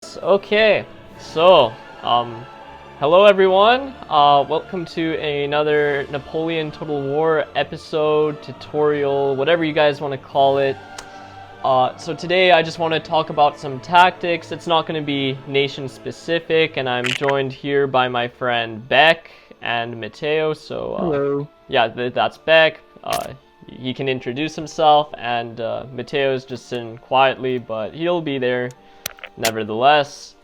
Yes, okay. So, hello everyone. Welcome to another Napoleon Total War episode, tutorial, whatever you guys want to call it. So today I just want to talk about some tactics. It's not going to be nation specific, and I'm joined here by my friend Beck and Matteo. So, hello. Yeah, that's Beck. He can introduce himself, and Matteo's just sitting quietly, but he'll be there nevertheless.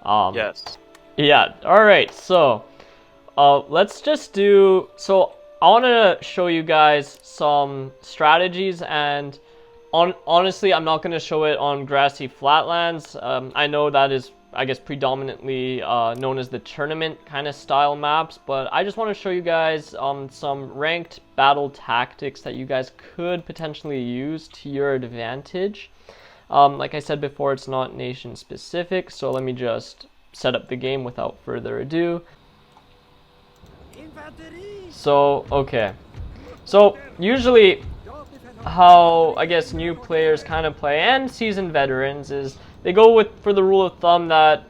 Yes. Yeah, alright, so let's just do, so I want to show you guys some strategies, and honestly I'm not going to show it on grassy flatlands. I know that is, I guess, predominantly known as the tournament kind of style maps, but I just want to show you guys some ranked battle tactics that you guys could potentially use to your advantage. Like I said before, it's not nation specific, so let me just set up the game without further ado. So, okay. So, usually how, I guess, new players kind of play, and seasoned veterans, is they go for the rule of thumb that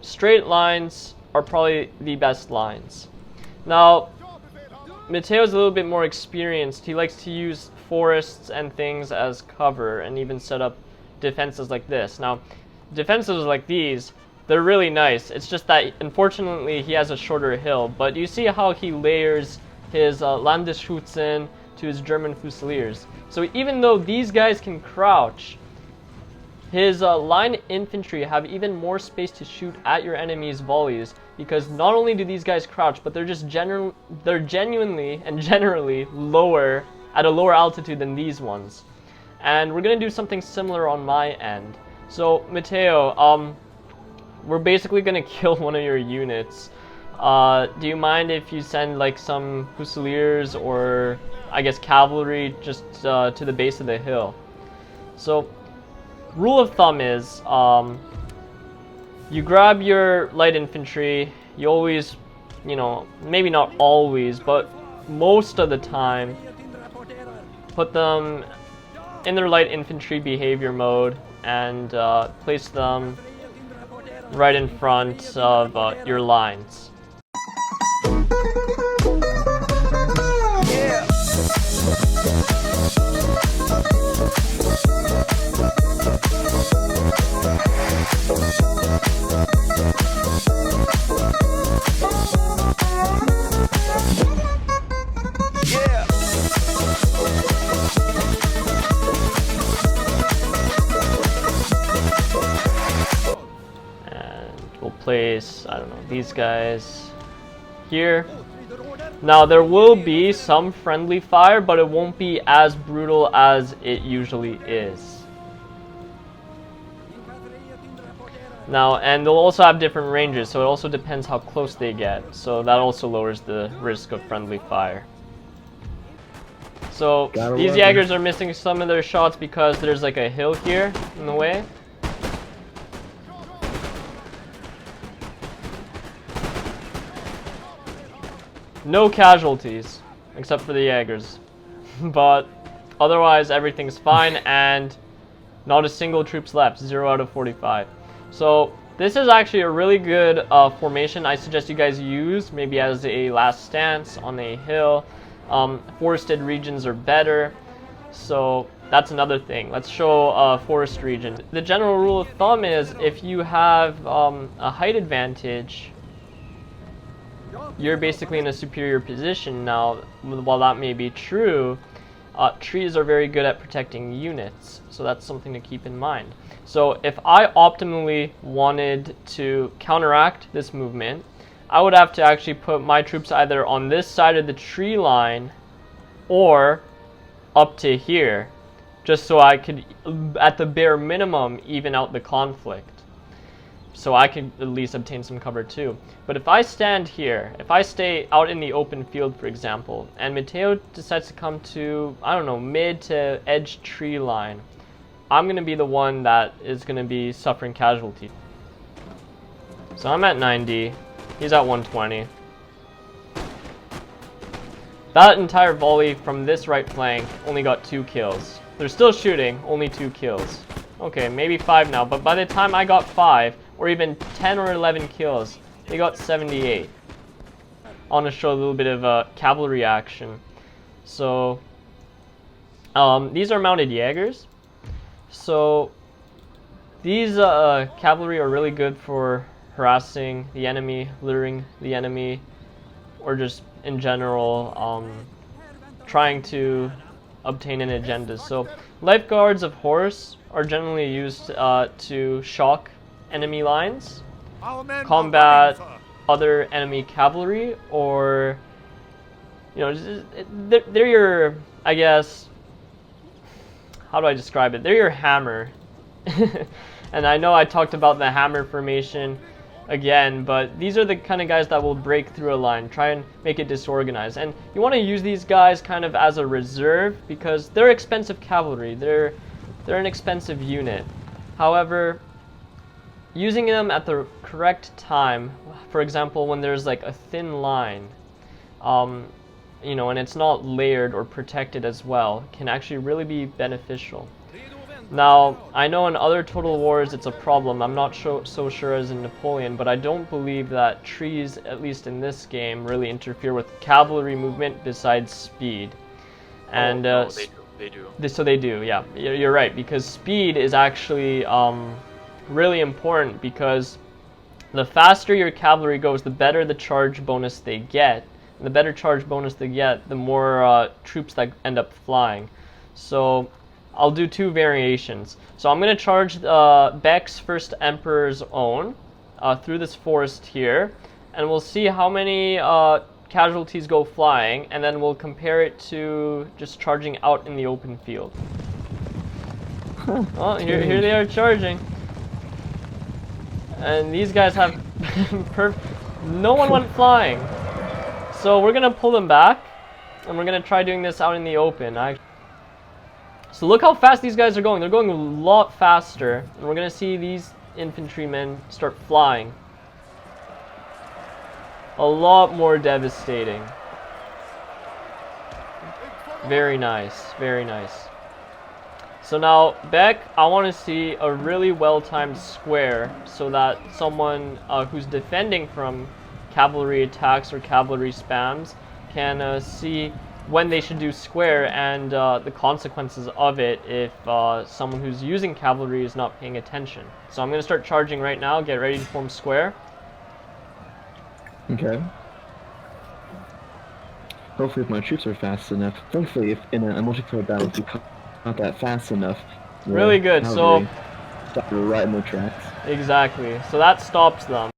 straight lines are probably the best lines. Now, Matteo's a little bit more experienced. He likes to use forests and things as cover, and even set up defenses like this. Now, defenses like these, they're really nice. It's just that, unfortunately, he has a shorter hill. But you see how he layers his Landesschützen to his German Fusiliers. So even though these guys can crouch, his line infantry have even more space to shoot at your enemy's volleys, because not only do these guys crouch, but they're just genuinely and generally lower, at a lower altitude than these ones. And we're gonna do something similar on my end. So Matteo, we're basically gonna kill one of your units. Do you mind if you send like some Fusiliers or, I guess, cavalry just to the base of the hill? So, rule of thumb is, you grab your light infantry. You always, you know, maybe not always, but most of the time, put them in their light infantry behavior mode and place them right in front of your lines. Place, I don't know, these guys here. Now there will be some friendly fire, but it won't be as brutal as it usually is. Now, and they'll also have different ranges, so it also depends how close they get, so that also lowers the risk of friendly fire. So these Jaegers are missing some of their shots because there's like a hill here in the way. No casualties, except for the Jaegers, but otherwise everything's fine, and not a single troops left, 0 out of 45. So this is actually a really good formation. I suggest you guys use maybe as a last stance on a hill. Forested regions are better, so that's another thing. Let's show a forest region. The general rule of thumb is if you have a height advantage, you're basically in a superior position. Now, while that may be true, trees are very good at protecting units, so that's something to keep in mind. So if I optimally wanted to counteract this movement, I would have to actually put my troops either on this side of the tree line or up to here, just so I could, at the bare minimum, even out the conflict. So I could at least obtain some cover too. But if I stand here, if I stay out in the open field, for example, and Matteo decides to come to, I don't know, mid to edge tree line, I'm going to be the one that is going to be suffering casualty. So I'm at 90, he's at 120. That entire volley from this right flank only got 2 kills. They're still shooting, only 2 kills. Okay, maybe 5 now, but by the time I got 5, or even 10 or 11 kills. They got 78. I want to show a little bit of cavalry action. So these are mounted Jaegers. So these cavalry are really good for harassing the enemy, luring the enemy, or just in general trying to obtain an agenda. So lifeguards of horse are generally used to shock enemy lines, combat other enemy cavalry, or they're your, I guess, how do I describe it? They're your hammer. And I know I talked about the hammer formation again, but these are the kind of guys that will break through a line, try and make it disorganized. And you want to use these guys kind of as a reserve because they're expensive cavalry. They're an expensive unit. However, using them at the correct time, for example, when there's like a thin line, and it's not layered or protected as well, can actually really be beneficial. Now, I know in other Total Wars it's a problem. I'm not so sure as in Napoleon, but I don't believe that trees, at least in this game, really interfere with cavalry movement besides speed. And they do. So they do, yeah. You're right, because speed is actually really important, because the faster your cavalry goes, the better the charge bonus they get. And the better charge bonus they get, the more troops that end up flying. So I'll do two variations. So I'm going to charge Beck's First Emperor's Own through this forest here, and we'll see how many casualties go flying, and then we'll compare it to just charging out in the open field. Oh, here they are charging. And these guys have no one went flying. So we're going to pull them back, and we're going to try doing this out in the open. So look how fast these guys are going. They're going a lot faster, and we're going to see these infantrymen start flying. A lot more devastating. Very nice, very nice. So now, Beck, I want to see a really well-timed square so that someone who's defending from cavalry attacks or cavalry spams can see when they should do square and the consequences of it if someone who's using cavalry is not paying attention. So I'm going to start charging right now. Get ready to form square. Okay. Hopefully if my troops are fast enough. Thankfully, if in a multiplayer battle, if you're not that fast enough. Really good. So stop right in their tracks. Exactly. So that stops them.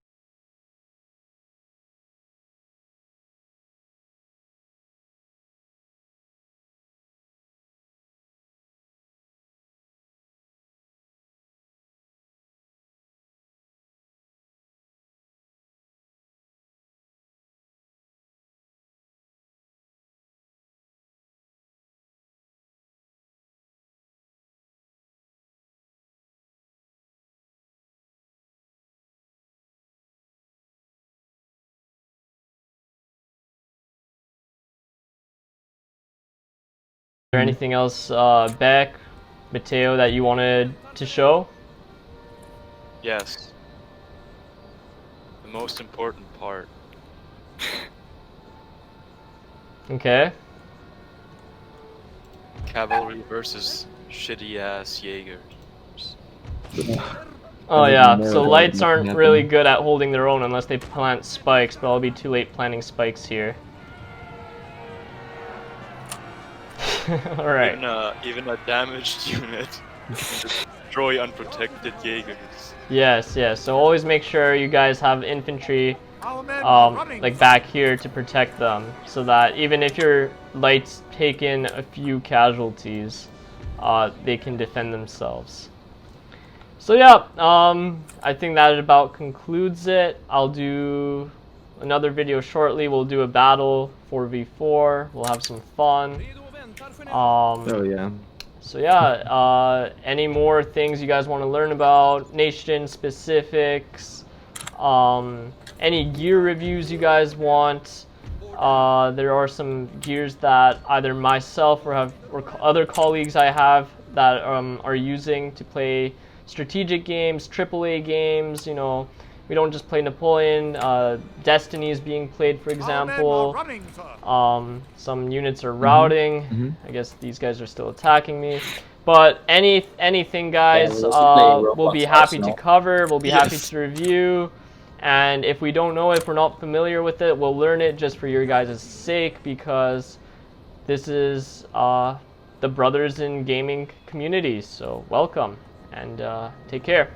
Is there anything else, Beck, Matteo, that you wanted to show? Yes. The most important part. Okay. Cavalry versus shitty ass Jaegers. Oh yeah, so lights aren't really good at holding their own unless they plant spikes, but I'll be too late planting spikes here. Alright. Even a damaged unit can destroy unprotected Jaegers. Yes, yes. So always make sure you guys have infantry like back here to protect them, so that even if your lights take in a few casualties, they can defend themselves. So yeah, I think that about concludes it. I'll do another video shortly. We'll do a battle 4v4. We'll have some fun. Oh yeah. So yeah, any more things you guys want to learn about, nation specifics, any gear reviews you guys want? There are some gears that either myself or other colleagues I have that are using to play strategic games, AAA games, you know, we don't just play Napoleon, Destiny is being played, for example. Some units are routing. I guess these guys are still attacking me. But anything, guys, we'll be happy to cover, we'll be happy to review. And if we don't know it, if we're not familiar with it, we'll learn it just for your guys' sake, because this is the brothers in gaming community. So welcome, and take care.